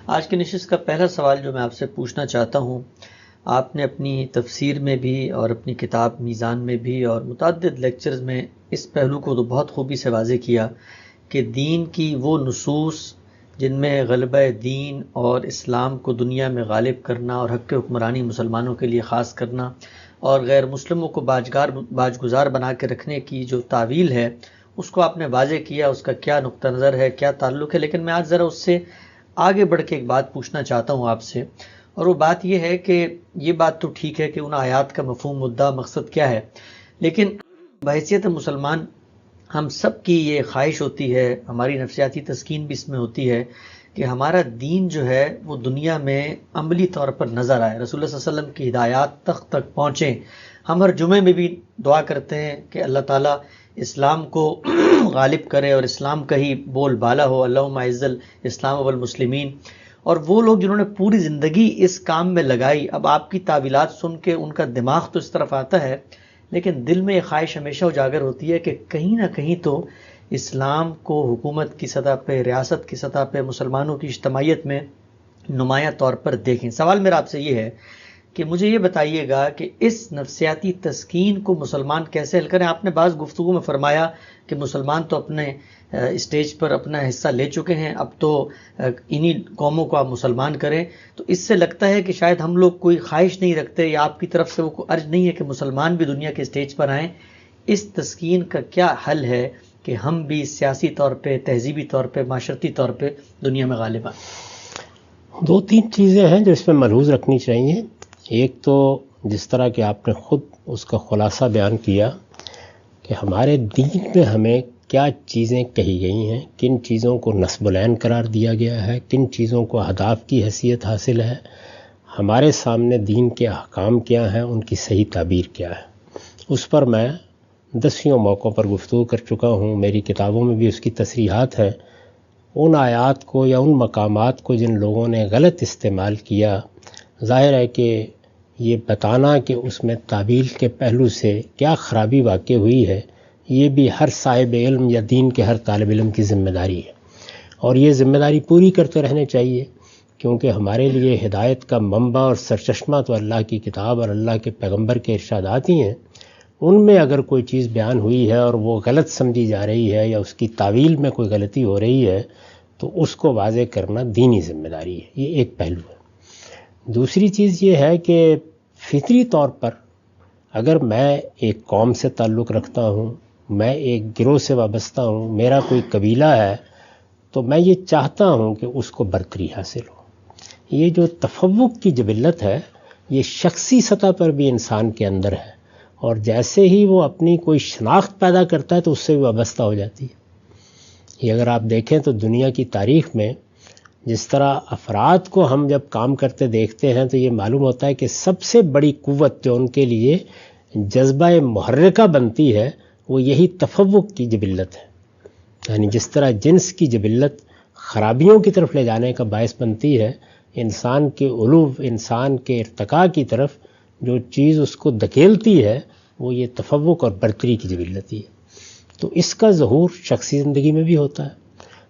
آج کی نشست کا پہلا سوال جو میں آپ سے پوچھنا چاہتا ہوں، آپ نے اپنی تفسیر میں بھی اور اپنی کتاب میزان میں بھی اور متعدد لیکچرز میں اس پہلو کو تو بہت خوبی سے واضح کیا کہ دین کی وہ نصوص جن میں غلبہ دین اور اسلام کو دنیا میں غالب کرنا اور حق حکمرانی مسلمانوں کے لیے خاص کرنا اور غیر مسلموں کو باجگزار بنا کے رکھنے کی جو تعویل ہے اس کو آپ نے واضح کیا، اس کا کیا نقطہ نظر ہے، کیا تعلق ہے۔ لیکن میں آج ذرا اس سے آگے بڑھ کے ایک بات پوچھنا چاہتا ہوں آپ سے، اور وہ بات یہ ہے کہ یہ بات تو ٹھیک ہے کہ ان آیات کا مفہوم، مدعا، مقصد کیا ہے، لیکن بحیثیت مسلمان ہم سب کی یہ خواہش ہوتی ہے، ہماری نفسیاتی تسکین بھی اس میں ہوتی ہے کہ ہمارا دین جو ہے وہ دنیا میں عملی طور پر نظر آئے، رسول اللہ صلی اللہ علیہ وسلم کی ہدایات تک پہنچیں۔ ہم ہر جمعے میں بھی دعا کرتے ہیں کہ اللہ تعالیٰ اسلام کو غالب کرے اور اسلام کا ہی بول بالا ہو، اللہم اعز الاسلام والمسلمین۔ اور وہ لوگ جنہوں نے پوری زندگی اس کام میں لگائی، اب آپ کی تعویلات سن کے ان کا دماغ تو اس طرف آتا ہے، لیکن دل میں یہ خواہش ہمیشہ اجاگر ہوتی ہے کہ کہیں نہ کہیں تو اسلام کو حکومت کی سطح پہ، ریاست کی سطح پہ، مسلمانوں کی اجتماعیت میں نمایاں طور پر دیکھیں۔ سوال میرا آپ سے یہ ہے کہ مجھے یہ بتائیے گا کہ اس نفسیاتی تسکین کو مسلمان کیسے حل کریں؟ آپ نے بعض گفتگو میں فرمایا کہ مسلمان تو اپنے اسٹیج پر اپنا حصہ لے چکے ہیں، اب تو انہی قوموں کو آپ مسلمان کریں، تو اس سے لگتا ہے کہ شاید ہم لوگ کوئی خواہش نہیں رکھتے یا آپ کی طرف سے وہ کوئی عرض نہیں ہے کہ مسلمان بھی دنیا کے اسٹیج پر آئیں۔ اس تسکین کا کیا حل ہے کہ ہم بھی سیاسی طور پہ، تہذیبی طور پہ، معاشرتی طور پہ دنیا میں غالب آئیں؟ دو تین چیزیں ہیں جو اس میں ملحوظ رکھنی چاہیے۔ ایک تو جس طرح کہ آپ نے خود اس کا خلاصہ بیان کیا کہ ہمارے دین میں ہمیں کیا چیزیں کہی گئی ہیں، کن چیزوں کو نصب العین قرار دیا گیا ہے، کن چیزوں کو اہداف کی حیثیت حاصل ہے، ہمارے سامنے دین کے احکام کیا ہیں، ان کی صحیح تعبیر کیا ہے، اس پر میں دسیوں موقعوں پر گفتگو کر چکا ہوں، میری کتابوں میں بھی اس کی تصریحات ہیں۔ ان آیات کو یا ان مقامات کو جن لوگوں نے غلط استعمال کیا، ظاہر ہے کہ یہ بتانا کہ اس میں تعبیل کے پہلو سے کیا خرابی واقع ہوئی ہے، یہ بھی ہر صاحب علم یا دین کے ہر طالب علم کی ذمہ داری ہے، اور یہ ذمہ داری پوری کرتے رہنے چاہیے، کیونکہ ہمارے لیے ہدایت کا منبع اور سرچشمہ تو اللہ کی کتاب اور اللہ کے پیغمبر کے ارشادات ہی ہیں۔ ان میں اگر کوئی چیز بیان ہوئی ہے اور وہ غلط سمجھی جا رہی ہے یا اس کی تعویل میں کوئی غلطی ہو رہی ہے تو اس کو واضح کرنا دینی ذمہ داری ہے، یہ ایک پہلو ہے۔ دوسری چیز یہ ہے کہ فطری طور پر اگر میں ایک قوم سے تعلق رکھتا ہوں، میں ایک گروہ سے وابستہ ہوں، میرا کوئی قبیلہ ہے، تو میں یہ چاہتا ہوں کہ اس کو برتری حاصل ہو۔ یہ جو تفوق کی جبلت ہے یہ شخصی سطح پر بھی انسان کے اندر ہے، اور جیسے ہی وہ اپنی کوئی شناخت پیدا کرتا ہے تو اس سے بھی وابستہ ہو جاتی ہے۔ یہ اگر آپ دیکھیں تو دنیا کی تاریخ میں جس طرح افراد کو ہم جب کام کرتے دیکھتے ہیں تو یہ معلوم ہوتا ہے کہ سب سے بڑی قوت جو ان کے لیے جذبہ محرکہ بنتی ہے وہ یہی تفوق کی جبلت ہے۔ یعنی جس طرح جنس کی جبلت خرابیوں کی طرف لے جانے کا باعث بنتی ہے، انسان کے علو، انسان کے ارتقاء کی طرف جو چیز اس کو دھکیلتی ہے وہ یہ تفوق اور برتری کی جبلت ہی ہے۔ تو اس کا ظہور شخصی زندگی میں بھی ہوتا ہے۔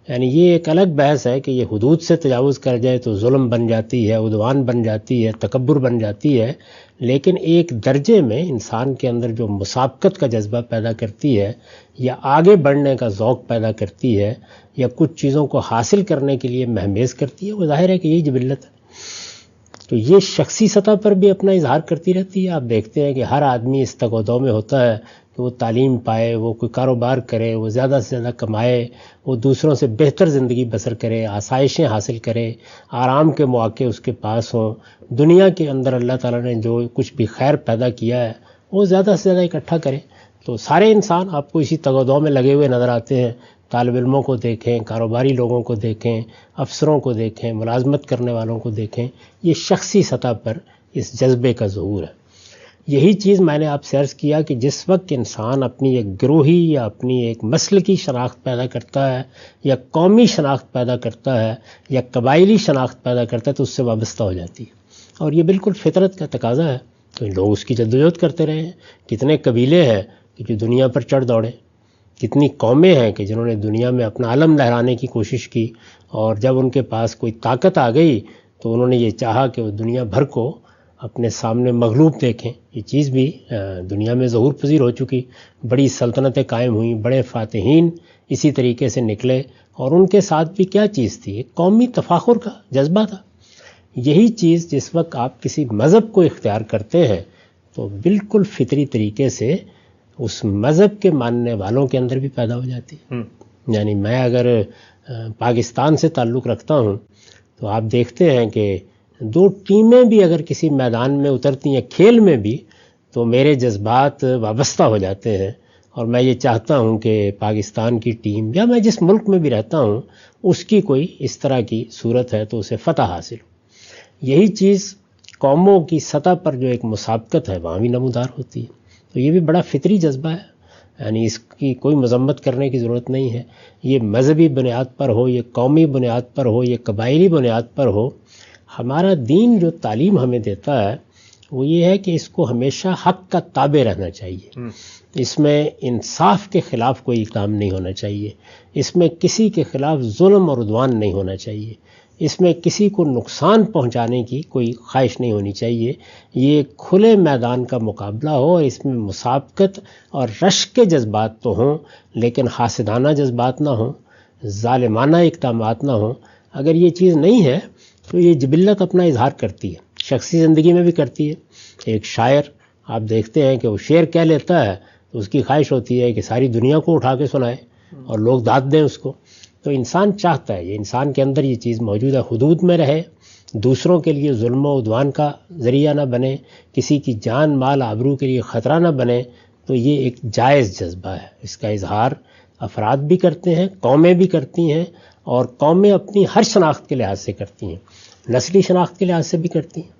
یعنی یہ ایک الگ بحث ہے کہ یہ حدود سے تجاوز کر جائے تو ظلم بن جاتی ہے، عدوان بن جاتی ہے، تکبر بن جاتی ہے، لیکن ایک درجے میں انسان کے اندر جو مسابقت کا جذبہ پیدا کرتی ہے یا آگے بڑھنے کا ذوق پیدا کرتی ہے یا کچھ چیزوں کو حاصل کرنے کے لیے مہمیز کرتی ہے، وہ ظاہر ہے کہ یہی جبلت ہے۔ تو یہ شخصی سطح پر بھی اپنا اظہار کرتی رہتی ہے۔ آپ دیکھتے ہیں کہ ہر آدمی اس تگودو میں ہوتا ہے کہ وہ تعلیم پائے، وہ کوئی کاروبار کرے، وہ زیادہ سے زیادہ کمائے، وہ دوسروں سے بہتر زندگی بسر کرے، آسائشیں حاصل کرے، آرام کے مواقع اس کے پاس ہوں، دنیا کے اندر اللہ تعالیٰ نے جو کچھ بھی خیر پیدا کیا ہے وہ زیادہ سے زیادہ اکٹھا کرے۔ تو سارے انسان آپ کو اسی تگودو میں لگے ہوئے نظر آتے ہیں۔ طالب علموں کو دیکھیں، کاروباری لوگوں کو دیکھیں، افسروں کو دیکھیں، ملازمت کرنے والوں کو دیکھیں، یہ شخصی سطح پر اس جذبے کا ظہور ہے۔ یہی چیز میں نے آپ سے عرض کیا کہ جس وقت انسان اپنی ایک گروہی یا اپنی ایک مسلکی شناخت پیدا کرتا ہے یا قومی شناخت پیدا کرتا ہے یا قبائلی شناخت پیدا کرتا ہے تو اس سے وابستہ ہو جاتی ہے، اور یہ بالکل فطرت کا تقاضا ہے۔ تو لوگ اس کی جدوجہد کرتے رہے ہیں۔ کتنے قبیلے ہیں کہ جو دنیا پر چڑھ دوڑے، کتنی قومیں ہیں کہ جنہوں نے دنیا میں اپنا علم لہرانے کی کوشش کی، اور جب ان کے پاس کوئی طاقت آ گئی تو انہوں نے یہ چاہا کہ وہ دنیا بھر کو اپنے سامنے مغلوب دیکھیں۔ یہ چیز بھی دنیا میں ظہور پذیر ہو چکی، بڑی سلطنتیں قائم ہوئیں، بڑے فاتحین اسی طریقے سے نکلے، اور ان کے ساتھ بھی کیا چیز تھی؟ ایک قومی تفاخر کا جذبہ تھا۔ یہی چیز جس وقت آپ کسی مذہب کو اختیار کرتے ہیں تو بالکل فطری طریقے سے اس مذہب کے ماننے والوں کے اندر بھی پیدا ہو جاتی ہے۔ یعنی میں اگر پاکستان سے تعلق رکھتا ہوں تو آپ دیکھتے ہیں کہ 2 ٹیمیں بھی اگر کسی میدان میں اترتی ہیں کھیل میں بھی، تو میرے جذبات وابستہ ہو جاتے ہیں، اور میں یہ چاہتا ہوں کہ پاکستان کی ٹیم یا میں جس ملک میں بھی رہتا ہوں اس کی کوئی اس طرح کی صورت ہے تو اسے فتح حاصل ہو۔ یہی چیز قوموں کی سطح پر جو ایک مسابقت ہے وہاں بھی نمودار ہوتی ہے۔ تو یہ بھی بڑا فطری جذبہ ہے، یعنی اس کی کوئی مذمت کرنے کی ضرورت نہیں ہے۔ یہ مذہبی بنیاد پر ہو، یہ قومی بنیاد پر ہو، یہ قبائلی بنیاد پر ہو، ہمارا دین جو تعلیم ہمیں دیتا ہے وہ یہ ہے کہ اس کو ہمیشہ حق کا تابع رہنا چاہیے۔ اس میں انصاف کے خلاف کوئی کام نہیں ہونا چاہیے، اس میں کسی کے خلاف ظلم اور عدوان نہیں ہونا چاہیے، اس میں کسی کو نقصان پہنچانے کی کوئی خواہش نہیں ہونی چاہیے۔ یہ کھلے میدان کا مقابلہ ہو، اور اس میں مسابقت اور رشک کے جذبات تو ہوں لیکن حاسدانہ جذبات نہ ہوں، ظالمانہ اقدامات نہ ہوں۔ اگر یہ چیز نہیں ہے تو یہ جبلت اپنا اظہار کرتی ہے، شخصی زندگی میں بھی کرتی ہے۔ ایک شاعر آپ دیکھتے ہیں کہ وہ شعر کہہ لیتا ہے تو اس کی خواہش ہوتی ہے کہ ساری دنیا کو اٹھا کے سنائے اور لوگ داد دیں اس کو۔ تو انسان چاہتا ہے، یہ انسان کے اندر یہ چیز موجود ہے، حدود میں رہے، دوسروں کے لیے ظلم و عدوان کا ذریعہ نہ بنے، کسی کی جان مال آبرو کے لیے خطرہ نہ بنے۔ تو یہ ایک جائز جذبہ ہے، اس کا اظہار افراد بھی کرتے ہیں، قومیں بھی کرتی ہیں، اور قومیں اپنی ہر شناخت کے لحاظ سے کرتی ہیں، نسلی شناخت کے لحاظ سے بھی کرتی ہیں،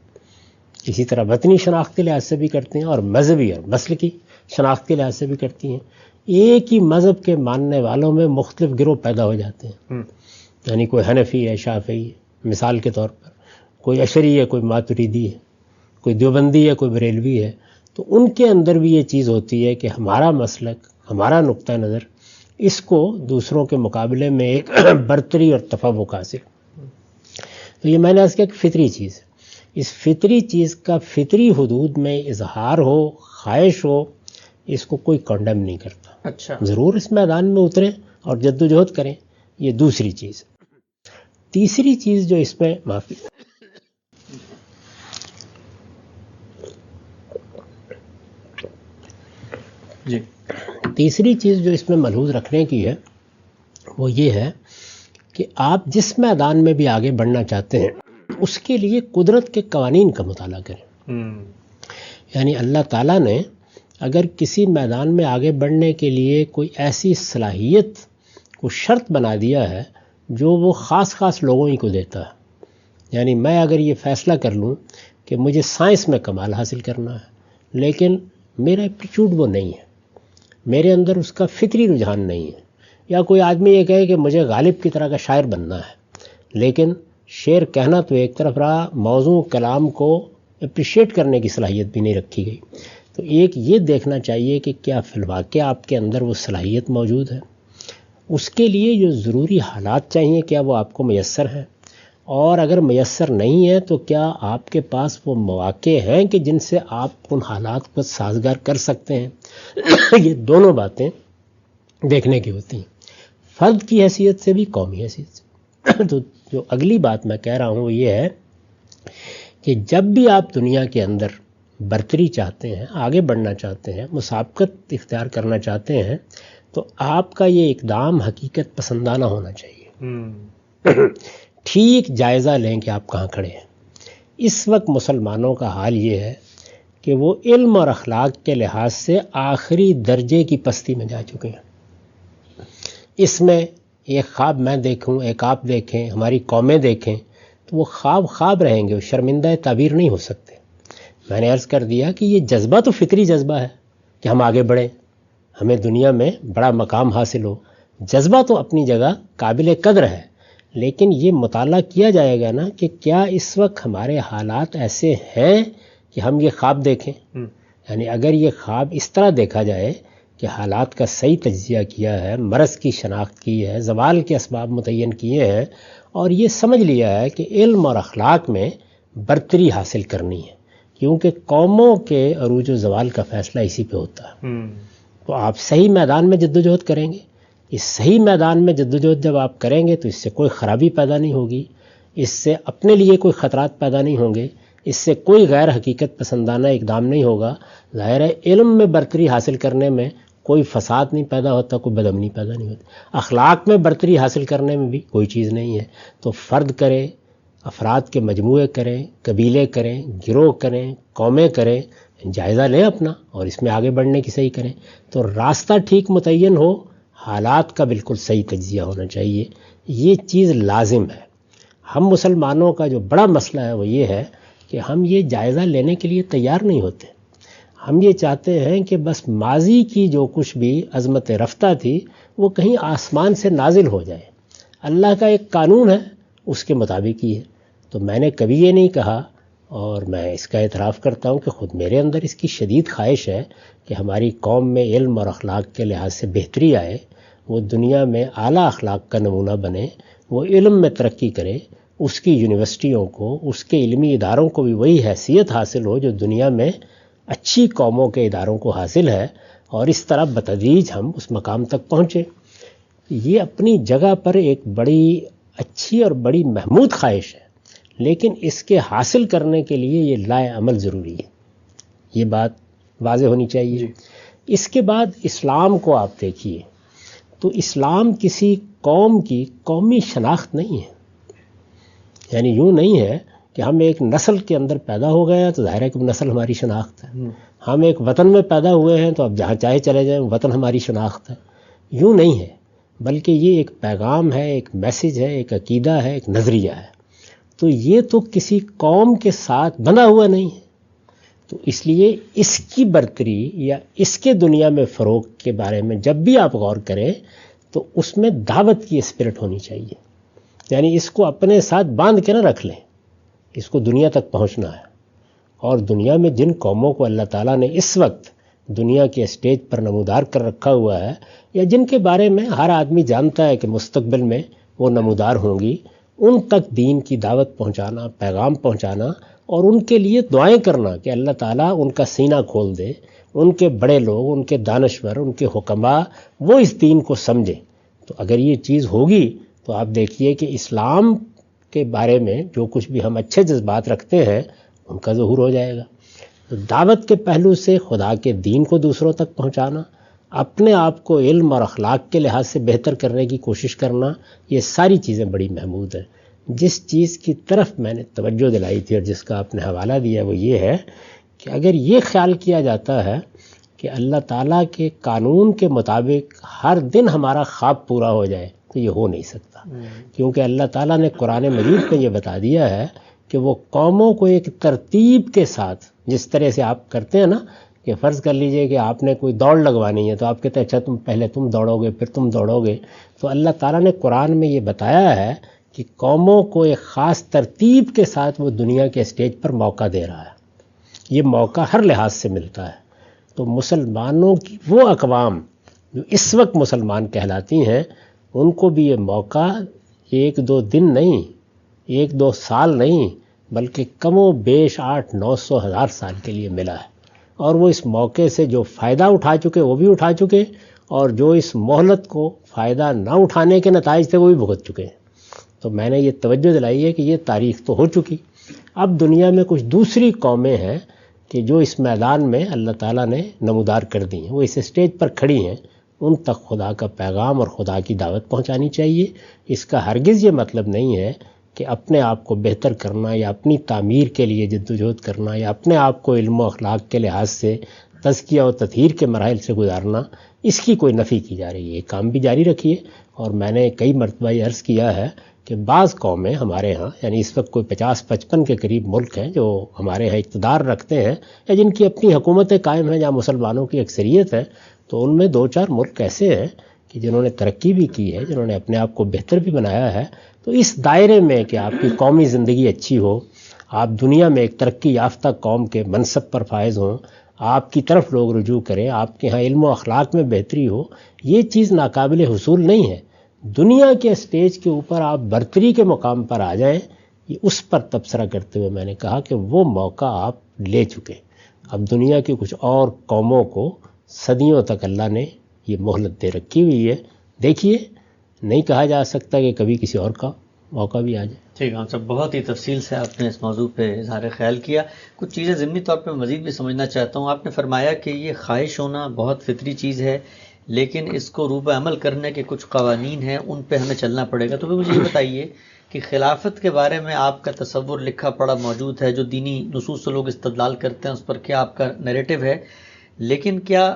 اسی طرح وطنی شناخت کے لحاظ سے بھی کرتے ہیں، اور مذہبی اور مسلکی شناخت کے لحاظ سے بھی کرتی ہیں۔ ایک ہی مذہب کے ماننے والوں میں مختلف گروہ پیدا ہو جاتے ہیں، یعنی کوئی حنفی ہے، شافعی ہے مثال کے طور پر، کوئی اشعری ہے، کوئی ماتریدی ہے، کوئی دیوبندی ہے، کوئی بریلوی ہے۔ تو ان کے اندر بھی یہ چیز ہوتی ہے کہ ہمارا مسلک، ہمارا نقطہ نظر، اس کو دوسروں کے مقابلے میں ایک برتری اور تفوق حاصل۔ تو یہ میں نے عرض کیا کہ فطری چیز ہے، اس فطری چیز کا فطری حدود میں اظہار ہو، خواہش ہو، اس کو کوئی کنڈم نہیں کرتا۔ اچھا، ضرور اس میدان میں اتریں اور جدوجہد کریں، یہ دوسری چیز۔ تیسری چیز جو اس میں معافی جی، تیسری چیز جو اس میں ملحوظ رکھنے کی ہے وہ یہ ہے کہ آپ جس میدان میں بھی آگے بڑھنا چاہتے ہیں اس کے لیے قدرت کے قوانین کا مطالعہ کریں۔ یعنی اللہ تعالیٰ نے اگر کسی میدان میں آگے بڑھنے کے لیے کوئی ایسی صلاحیت کو شرط بنا دیا ہے جو وہ خاص لوگوں ہی کو دیتا ہے، یعنی میں اگر یہ فیصلہ کر لوں کہ مجھے سائنس میں کمال حاصل کرنا ہے لیکن میرا ایپٹیچیوڈ وہ نہیں ہے، میرے اندر اس کا فطری رجحان نہیں ہے، یا کوئی آدمی یہ کہے کہ مجھے غالب کی طرح کا شاعر بننا ہے، لیکن شعر کہنا تو ایک طرف رہا، موضوع کلام کو اپریشیٹ کرنے کی صلاحیت بھی نہیں رکھی گئی۔ تو ایک یہ دیکھنا چاہیے کہ کیا فی الواقع آپ کے اندر وہ صلاحیت موجود ہے، اس کے لیے جو ضروری حالات چاہیے کیا وہ آپ کو میسر ہیں، اور اگر میسر نہیں ہے تو کیا آپ کے پاس وہ مواقع ہیں کہ جن سے آپ ان حالات کو سازگار کر سکتے ہیں۔ یہ دونوں باتیں دیکھنے کی ہوتی ہیں، فرد کی حیثیت سے بھی، قومی حیثیت سے۔ تو جو اگلی بات میں کہہ رہا ہوں وہ یہ ہے کہ جب بھی آپ دنیا کے اندر برتری چاہتے ہیں، آگے بڑھنا چاہتے ہیں، مسابقت اختیار کرنا چاہتے ہیں، تو آپ کا یہ اقدام حقیقت پسندانہ ہونا چاہیے۔ ٹھیک جائزہ لیں کہ آپ کہاں کھڑے ہیں۔ اس وقت مسلمانوں کا حال یہ ہے کہ وہ علم اور اخلاق کے لحاظ سے آخری درجے کی پستی میں جا چکے ہیں۔ اس میں ایک خواب میں دیکھوں، ایک آپ دیکھیں، ہماری قومیں دیکھیں، تو وہ خواب رہیں گے، وہ شرمندہ تعبیر نہیں ہو سکتے۔ میں نے عرض کر دیا کہ یہ جذبہ تو فطری جذبہ ہے کہ ہم آگے بڑھیں، ہمیں دنیا میں بڑا مقام حاصل ہو، جذبہ تو اپنی جگہ قابل قدر ہے، لیکن یہ مطالعہ کیا جائے گا نا کہ کیا اس وقت ہمارے حالات ایسے ہیں کہ ہم یہ خواب دیکھیں۔ یعنی اگر یہ خواب اس طرح دیکھا جائے کہ حالات کا صحیح تجزیہ کیا ہے، مرض کی شناخت کی ہے، زوال کے اسباب متعین کیے ہیں، اور یہ سمجھ لیا ہے کہ علم اور اخلاق میں برتری حاصل کرنی ہے، کیونکہ قوموں کے عروج و زوال کا فیصلہ اسی پہ ہوتا ہے۔ تو آپ صحیح میدان میں جدوجہد کریں گے، اس صحیح میدان میں جدوجہد جب آپ کریں گے تو اس سے کوئی خرابی پیدا نہیں ہوگی، اس سے اپنے لیے کوئی خطرات پیدا نہیں ہوں گے، اس سے کوئی غیر حقیقت پسندانہ اقدام نہیں ہوگا۔ ظاہر ہے علم میں برتری حاصل کرنے میں کوئی فساد نہیں پیدا ہوتا، کوئی بدامنی پیدا نہیں ہوتی۔ اخلاق میں برتری حاصل کرنے میں بھی کوئی چیز نہیں ہے۔ تو فرد کرے، افراد کے مجموعے کریں، قبیلے کریں، گروہ کریں، قومیں کریں، جائزہ لیں اپنا اور اس میں آگے بڑھنے کی صحیح کریں، تو راستہ ٹھیک متعین ہو، حالات کا بالکل صحیح تجزیہ ہونا چاہیے۔ یہ چیز لازم ہے۔ ہم مسلمانوں کا جو بڑا مسئلہ ہے وہ یہ ہے کہ ہم یہ جائزہ لینے کے لیے تیار نہیں ہوتے۔ ہم یہ چاہتے ہیں کہ بس ماضی کی جو کچھ بھی عظمت رفتہ تھی وہ کہیں آسمان سے نازل ہو جائے۔ اللہ کا ایک قانون ہے، اس کے مطابق ہی ہے۔ تو میں نے کبھی یہ نہیں کہا، اور میں اس کا اعتراف کرتا ہوں کہ خود میرے اندر اس کی شدید خواہش ہے کہ ہماری قوم میں علم اور اخلاق کے لحاظ سے بہتری آئے، وہ دنیا میں اعلیٰ اخلاق کا نمونہ بنے، وہ علم میں ترقی کرے، اس کی یونیورسٹیوں کو، اس کے علمی اداروں کو بھی وہی حیثیت حاصل ہو جو دنیا میں اچھی قوموں کے اداروں کو حاصل ہے، اور اس طرح بتدریج ہم اس مقام تک پہنچے۔ یہ اپنی جگہ پر ایک بڑی اچھی اور بڑی محمود خواہش ہے، لیکن اس کے حاصل کرنے کے لیے یہ لائے عمل ضروری ہے، یہ بات واضح ہونی چاہیے۔ اس کے بعد اسلام کو آپ دیکھیے تو اسلام کسی قوم کی قومی شناخت نہیں ہے، یعنی یوں نہیں ہے کہ ہم ایک نسل کے اندر پیدا ہو گئے ہیں تو ظاہر ہے کہ نسل ہماری شناخت ہے، ہم ایک وطن میں پیدا ہوئے ہیں تو اب جہاں چاہے چلے جائیں وطن ہماری شناخت ہے، یوں نہیں ہے، بلکہ یہ ایک پیغام ہے، ایک میسج ہے، ایک عقیدہ ہے، ایک نظریہ ہے۔ تو یہ تو کسی قوم کے ساتھ بندھا ہوا نہیں ہے، تو اس لیے اس کی برتری یا اس کے دنیا میں فروغ کے بارے میں جب بھی آپ غور کریں تو اس میں دعوت کی اسپرٹ ہونی چاہیے، یعنی اس کو اپنے ساتھ باندھ کے نہ رکھ لیں، اس کو دنیا تک پہنچنا ہے۔ اور دنیا میں جن قوموں کو اللہ تعالیٰ نے اس وقت دنیا کے اسٹیج پر نمودار کر رکھا ہوا ہے، یا جن کے بارے میں ہر آدمی جانتا ہے کہ مستقبل میں وہ نمودار ہوں گی، ان تک دین کی دعوت پہنچانا، پیغام پہنچانا، اور ان کے لیے دعائیں کرنا کہ اللہ تعالیٰ ان کا سینہ کھول دے، ان کے بڑے لوگ، ان کے دانشور، ان کے حکماء وہ اس دین کو سمجھیں۔ تو اگر یہ چیز ہوگی تو آپ دیکھیے کہ اسلام کے بارے میں جو کچھ بھی ہم اچھے جذبات رکھتے ہیں ان کا ظہور ہو جائے گا۔ تو دعوت کے پہلو سے خدا کے دین کو دوسروں تک پہنچانا، اپنے آپ کو علم اور اخلاق کے لحاظ سے بہتر کرنے کی کوشش کرنا، یہ ساری چیزیں بڑی محمود ہیں۔ جس چیز کی طرف میں نے توجہ دلائی تھی اور جس کا آپ نے حوالہ دیا وہ یہ ہے کہ اگر یہ خیال کیا جاتا ہے کہ اللہ تعالیٰ کے قانون کے مطابق ہر دن ہمارا خواب پورا ہو جائے تو یہ ہو نہیں سکتا، کیونکہ اللہ تعالیٰ نے قرآن مجید میں یہ بتا دیا ہے کہ وہ قوموں کو ایک ترتیب کے ساتھ، جس طرح سے آپ کرتے ہیں نا کہ فرض کر لیجئے کہ آپ نے کوئی دوڑ لگوانی ہے تو آپ کہتے ہیں اچھا پہلے تم دوڑو گے پھر تم دوڑو گے، تو اللہ تعالیٰ نے قرآن میں یہ بتایا ہے کہ قوموں کو ایک خاص ترتیب کے ساتھ وہ دنیا کے اسٹیج پر موقع دے رہا ہے، یہ موقع ہر لحاظ سے ملتا ہے۔ تو مسلمانوں کی وہ اقوام جو اس وقت مسلمان کہلاتی ہیں ان کو بھی یہ موقع 1-2 دن نہیں، 1-2 سال نہیں، بلکہ کم و بیش 800-900 سال کے لیے ملا ہے، اور وہ اس موقع سے جو فائدہ اٹھا چکے وہ بھی اٹھا چکے، اور جو اس مہلت کو فائدہ نہ اٹھانے کے نتائج تھے وہ بھی بھگت چکے ہیں۔ تو میں نے یہ توجہ دلائی ہے کہ یہ تاریخ تو ہو چکی، اب دنیا میں کچھ دوسری قومیں ہیں کہ جو اس میدان میں اللہ تعالیٰ نے نمودار کر دی ہیں، وہ اس اسٹیج پر کھڑی ہیں، ان تک خدا کا پیغام اور خدا کی دعوت پہنچانی چاہیے۔ اس کا ہرگز یہ مطلب نہیں ہے کہ اپنے آپ کو بہتر کرنا یا اپنی تعمیر کے لیے جدوجہد کرنا یا اپنے آپ کو علم و اخلاق کے لحاظ سے تزکیہ و تطہیر کے مراحل سے گزارنا، اس کی کوئی نفی کی جا رہی ہے۔ یہ کام بھی جاری رکھیے، اور میں نے کئی مرتبہ یہ عرض کیا ہے کہ بعض قومیں ہمارے ہاں، یعنی اس وقت کوئی 50-55 کے قریب ملک ہیں جو ہمارے ہاں اقتدار رکھتے ہیں یا جن کی اپنی حکومتیں قائم ہیں جہاں مسلمانوں کی اکثریت ہے، تو ان میں 2-4 ملک ایسے ہیں کہ جنہوں نے ترقی بھی کی ہے، جنہوں نے اپنے آپ کو بہتر بھی بنایا ہے۔ تو اس دائرے میں کہ آپ کی قومی زندگی اچھی ہو، آپ دنیا میں ایک ترقی یافتہ قوم کے منصب پر فائز ہوں، آپ کی طرف لوگ رجوع کریں، آپ کے ہاں علم و اخلاق میں بہتری ہو، یہ چیز ناقابل حصول نہیں ہے۔ دنیا کے اسٹیج کے اوپر آپ برتری کے مقام پر آ جائیں، یہ اس پر تبصرہ کرتے ہوئے میں نے کہا کہ وہ موقع آپ لے چکے۔ اب دنیا کی کچھ اور قوموں کو صدیوں تک اللہ نے یہ مہلت دے رکھی ہوئی ہے، دیکھیے، نہیں کہا جا سکتا کہ کبھی کسی اور کا موقع بھی آ جائے۔ ٹھیک ہے صاحب، بہت ہی تفصیل سے آپ نے اس موضوع پہ اظہار خیال کیا۔ کچھ چیزیں ضمنی طور پہ مزید بھی سمجھنا چاہتا ہوں۔ آپ نے فرمایا کہ یہ خواہش ہونا بہت فطری چیز ہے، لیکن اس کو روبہ عمل کرنے کے کچھ قوانین ہیں، ان پہ ہمیں چلنا پڑے گا۔ تو پھر مجھے یہ بتائیے کہ خلافت کے بارے میں آپ کا تصور لکھا پڑا موجود ہے، جو دینی نصوص سے لوگ استدلال کرتے ہیں، اس پر کیا آپ کا نیریٹو ہے؟ لیکن کیا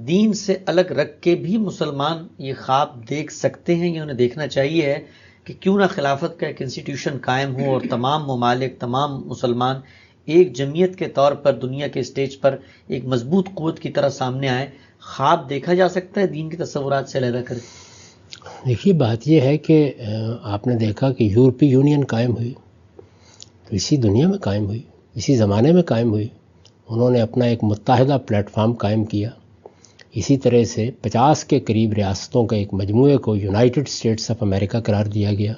دین سے الگ رکھ کے بھی مسلمان یہ خواب دیکھ سکتے ہیں، یہ انہیں دیکھنا چاہیے ہے کہ کیوں نہ خلافت کا ایک انسٹیٹیوشن قائم ہو اور تمام ممالک، تمام مسلمان ایک جمعیت کے طور پر دنیا کے اسٹیج پر ایک مضبوط قوت کی طرح سامنے آئے؟ خواب دیکھا جا سکتا ہے دین کے تصورات سے علیحدہ کر کے؟ دیکھیے، بات یہ ہے کہ آپ نے دیکھا کہ یورپی یونین قائم ہوئی تو اسی دنیا میں قائم ہوئی، اسی زمانے میں قائم ہوئی۔ انہوں نے اپنا ایک متحدہ پلیٹ فارم قائم کیا۔ اسی طرح سے 50 کے قریب ریاستوں کے ایک مجموعے کو یونائٹڈ اسٹیٹس آف امریکہ قرار دیا گیا۔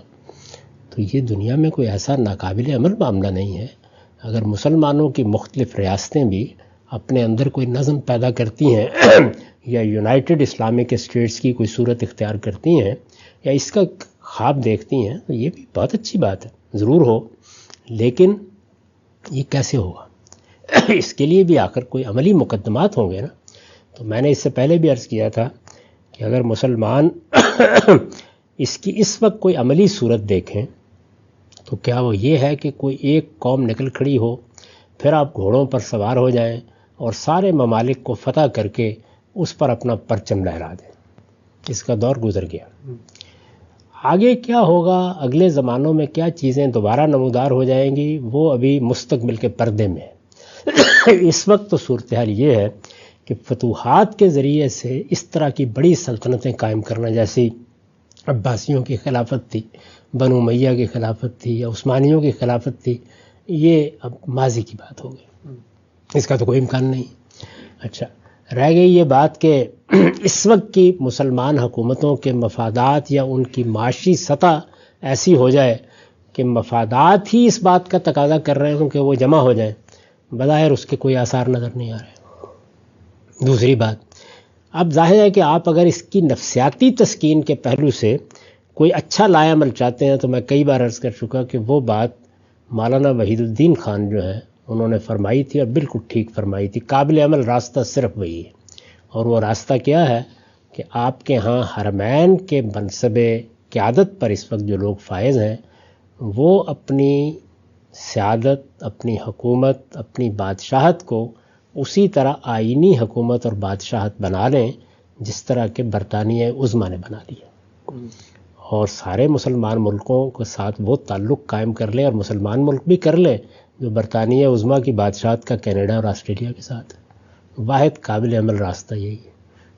تو یہ دنیا میں کوئی ایسا ناقابل عمل معاملہ نہیں ہے۔ اگر مسلمانوں کی مختلف ریاستیں بھی اپنے اندر کوئی نظم پیدا کرتی ہیں یا یونائٹڈ اسلامک اسٹیٹس کی کوئی صورت اختیار کرتی ہیں یا اس کا خواب دیکھتی ہیں، تو یہ بھی بہت اچھی بات ہے، ضرور ہو، لیکن یہ کیسے ہوگا؟ اس کے لیے بھی آخر کوئی عملی مقدمات ہوں گے نا۔ تو میں نے اس سے پہلے بھی عرض کیا تھا کہ اگر مسلمان اس کی اس وقت کوئی عملی صورت دیکھیں تو کیا وہ یہ ہے کہ کوئی ایک قوم نکل کھڑی ہو، پھر آپ گھوڑوں پر سوار ہو جائیں اور سارے ممالک کو فتح کر کے اس پر اپنا پرچم لہرا دیں۔ اس کا دور گزر گیا۔ آگے کیا ہوگا، اگلے زمانوں میں کیا چیزیں دوبارہ نمودار ہو جائیں گی، وہ ابھی مستقبل کے پردے میں ہے۔ اس وقت تو صورتحال یہ ہے کہ فتوحات کے ذریعے سے اس طرح کی بڑی سلطنتیں قائم کرنا، جیسی عباسیوں کی خلافت تھی، بنو امیہ کی خلافت تھی یا عثمانیوں کی خلافت تھی، یہ اب ماضی کی بات ہو گئی، اس کا تو کوئی امکان نہیں۔ اچھا، رہ گئی یہ بات کہ اس وقت کی مسلمان حکومتوں کے مفادات یا ان کی معاشی سطح ایسی ہو جائے کہ مفادات ہی اس بات کا تقاضا کر رہے ہوں کہ وہ جمع ہو جائیں، بظاہر اس کے کوئی آثار نظر نہیں آ رہے۔ دوسری بات، اب ظاہر ہے کہ آپ اگر اس کی نفسیاتی تسکین کے پہلو سے کوئی اچھا لائے عمل چاہتے ہیں، تو میں کئی بار عرض کر چکا کہ وہ بات مولانا وحید الدین خان جو ہیں انہوں نے فرمائی تھی اور بالکل ٹھیک فرمائی تھی۔ قابل عمل راستہ صرف وہی ہے، اور وہ راستہ کیا ہے کہ آپ کے ہاں حرمین کے منصب قیادت پر اس وقت جو لوگ فائز ہیں، وہ اپنی سیادت، اپنی حکومت، اپنی بادشاہت کو اسی طرح آئینی حکومت اور بادشاہت بنا لیں جس طرح کہ برطانیہ عظمیٰ نے بنا لیا، اور سارے مسلمان ملکوں کے ساتھ وہ تعلق قائم کر لیں، اور مسلمان ملک بھی کر لیں جو برطانیہ عظمیٰ کی بادشاہت کا کینیڈا اور آسٹریلیا کے ساتھ ہے۔ واحد قابل عمل راستہ یہی ہے۔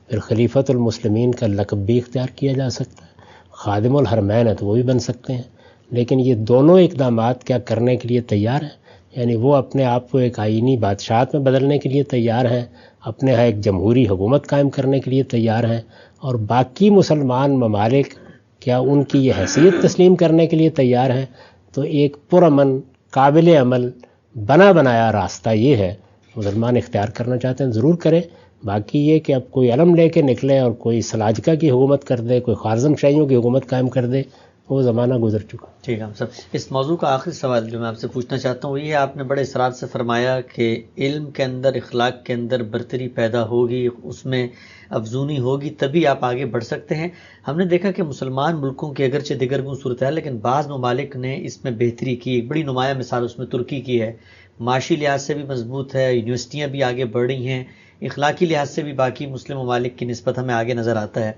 پھر خلیفۃ المسلمین کا لقب بھی اختیار کیا جا سکتا ہے، خادم الحرمین ہے تو وہ بھی بن سکتے ہیں، لیکن یہ دونوں اقدامات کیا کرنے کے لیے تیار ہیں؟ یعنی وہ اپنے آپ کو ایک آئینی بادشاہت میں بدلنے کے لیے تیار ہیں، اپنے ہاں ایک جمہوری حکومت قائم کرنے کے لیے تیار ہیں، اور باقی مسلمان ممالک کیا ان کی یہ حیثیت تسلیم کرنے کے لیے تیار ہیں؟ تو ایک پرامن قابل عمل بنا بنایا راستہ یہ ہے، مسلمان اختیار کرنا چاہتے ہیں ضرور کریں۔ باقی یہ کہ اب کوئی علم لے کے نکلے اور کوئی سلاجقہ کی حکومت کر دے، کوئی خوارزم شاہیوں کی حکومت قائم کر دے، وہ زمانہ گزر چکا۔ ٹھیک ہے سر، اس موضوع کا آخری سوال جو میں آپ سے پوچھنا چاہتا ہوں وہ یہ ہے، آپ نے بڑے اصرار سے فرمایا کہ علم کے اندر، اخلاق کے اندر برتری پیدا ہوگی، اس میں افزونی ہوگی، تبھی آپ آگے بڑھ سکتے ہیں۔ ہم نے دیکھا کہ مسلمان ملکوں کی اگرچہ دیگر صورت ہے، لیکن بعض ممالک نے اس میں بہتری کی، ایک بڑی نمایاں مثال اس میں ترکی کی ہے، معاشی لحاظ سے بھی مضبوط ہے، یونیورسٹیاں بھی آگے بڑھ رہی ہیں، اخلاقی لحاظ سے بھی باقی مسلم ممالک کی نسبت ہمیں آگے نظر آتا ہے۔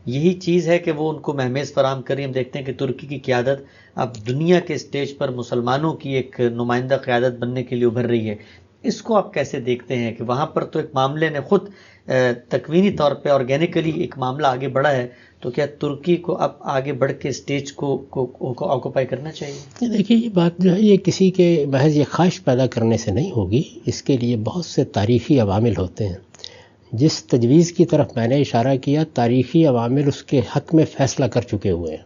یہی چیز ہے کہ وہ ان کو مہمیز فراہم کر رہی ہے۔ ہم دیکھتے ہیں کہ ترکی کی قیادت اب دنیا کے اسٹیج پر مسلمانوں کی ایک نمائندہ قیادت بننے کے لیے ابھر رہی ہے۔ اس کو آپ کیسے دیکھتے ہیں کہ وہاں پر تو ایک معاملے نے خود تکوینی طور پہ آرگینیکلی ایک معاملہ آگے بڑھا ہے، تو کیا ترکی کو اب آگے بڑھ کے اسٹیج کو آکوپائی کرنا چاہیے؟ دیکھیے یہ بات جو ہے یہ کسی کے محض یہ خواہش پیدا کرنے سے نہیں ہوگی، اس کے لیے بہت سے تاریخی عوامل ہوتے ہیں۔ جس تجویز کی طرف میں نے اشارہ کیا، تاریخی عوامل اس کے حق میں فیصلہ کر چکے ہوئے ہیں۔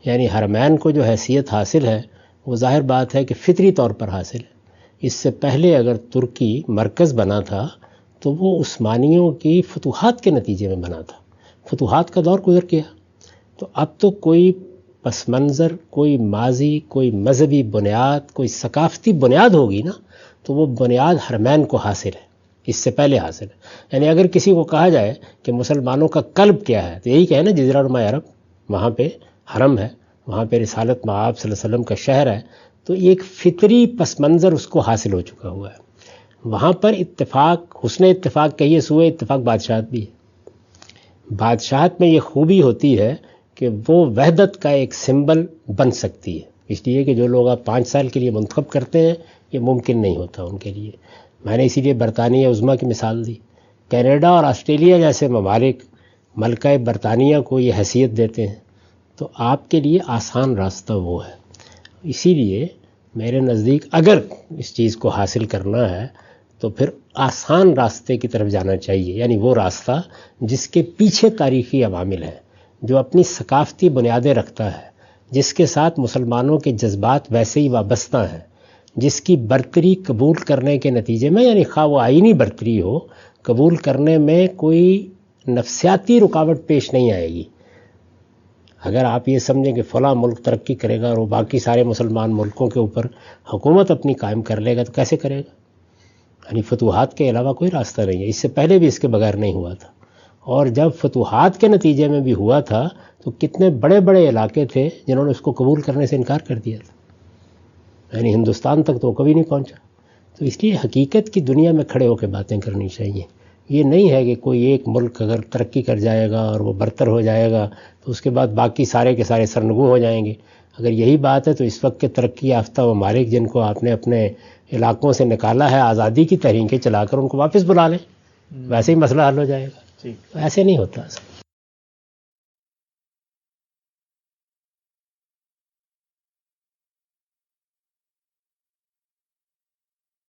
یعنی حرمین کو جو حیثیت حاصل ہے وہ ظاہر بات ہے کہ فطری طور پر حاصل ہے۔ اس سے پہلے اگر ترکی مرکز بنا تھا تو وہ عثمانیوں کی فتوحات کے نتیجے میں بنا تھا، فتوحات کا دور گزر گیا۔ تو اب تو کوئی پس منظر، کوئی ماضی، کوئی مذہبی بنیاد، کوئی ثقافتی بنیاد ہوگی نا، تو وہ بنیاد حرمین کو حاصل ہے، اس سے پہلے حاصل ہے۔ یعنی اگر کسی کو کہا جائے کہ مسلمانوں کا قلب کیا ہے تو یہی کہے نا جزیرہ نما عرب، وہاں پہ حرم ہے، وہاں پہ رسالت مآب صلی اللہ علیہ وسلم کا شہر ہے، تو ایک فطری پس منظر اس کو حاصل ہو چکا ہوا ہے۔ وہاں پر اتفاق، حسن اتفاق کہیے، سوء اتفاق بادشاہت بھی ہے۔ بادشاہت میں یہ خوبی ہوتی ہے کہ وہ وحدت کا ایک سمبل بن سکتی ہے، اس لیے کہ جو لوگ آپ 5 سال کے لیے منتخب کرتے ہیں یہ ممکن نہیں ہوتا ان کے لیے۔ میں نے اسی لیے برطانیہ عظمیٰ کی مثال دی۔ کینیڈا اور آسٹریلیا جیسے ممالک ملکہ برطانیہ کو یہ حیثیت دیتے ہیں، تو آپ کے لیے آسان راستہ وہ ہے۔ اسی لیے میرے نزدیک اگر اس چیز کو حاصل کرنا ہے تو پھر آسان راستے کی طرف جانا چاہیے، یعنی وہ راستہ جس کے پیچھے تاریخی عوامل ہیں، جو اپنی ثقافتی بنیادیں رکھتا ہے، جس کے ساتھ مسلمانوں کے جذبات ویسے ہی وابستہ ہیں، جس کی برتری قبول کرنے کے نتیجے میں، یعنی خواہ وہ آئینی برتری ہو، قبول کرنے میں کوئی نفسیاتی رکاوٹ پیش نہیں آئے گی۔ اگر آپ یہ سمجھیں کہ فلاں ملک ترقی کرے گا اور وہ باقی سارے مسلمان ملکوں کے اوپر حکومت اپنی قائم کر لے گا تو کیسے کرے گا؟ یعنی فتوحات کے علاوہ کوئی راستہ نہیں ہے، اس سے پہلے بھی اس کے بغیر نہیں ہوا تھا۔ اور جب فتوحات کے نتیجے میں بھی ہوا تھا تو کتنے بڑے بڑے علاقے تھے جنہوں نے اس کو قبول کرنے سے انکار کر دیا تھا، یعنی ہندوستان تک تو کبھی نہیں پہنچا۔ تو اس لیے حقیقت کی دنیا میں کھڑے ہو کے باتیں کرنی چاہیے۔ یہ نہیں ہے کہ کوئی ایک ملک اگر ترقی کر جائے گا اور وہ برتر ہو جائے گا تو اس کے بعد باقی سارے کے سارے سرنگوں ہو جائیں گے۔ اگر یہی بات ہے تو اس وقت کے ترقی یافتہ ممالک جن کو آپ نے اپنے علاقوں سے نکالا ہے آزادی کی تحریکیں چلا کر، ان کو واپس بلا لیں، ویسے ہی مسئلہ حل ہو جائے گا۔ ایسے نہیں ہوتا۔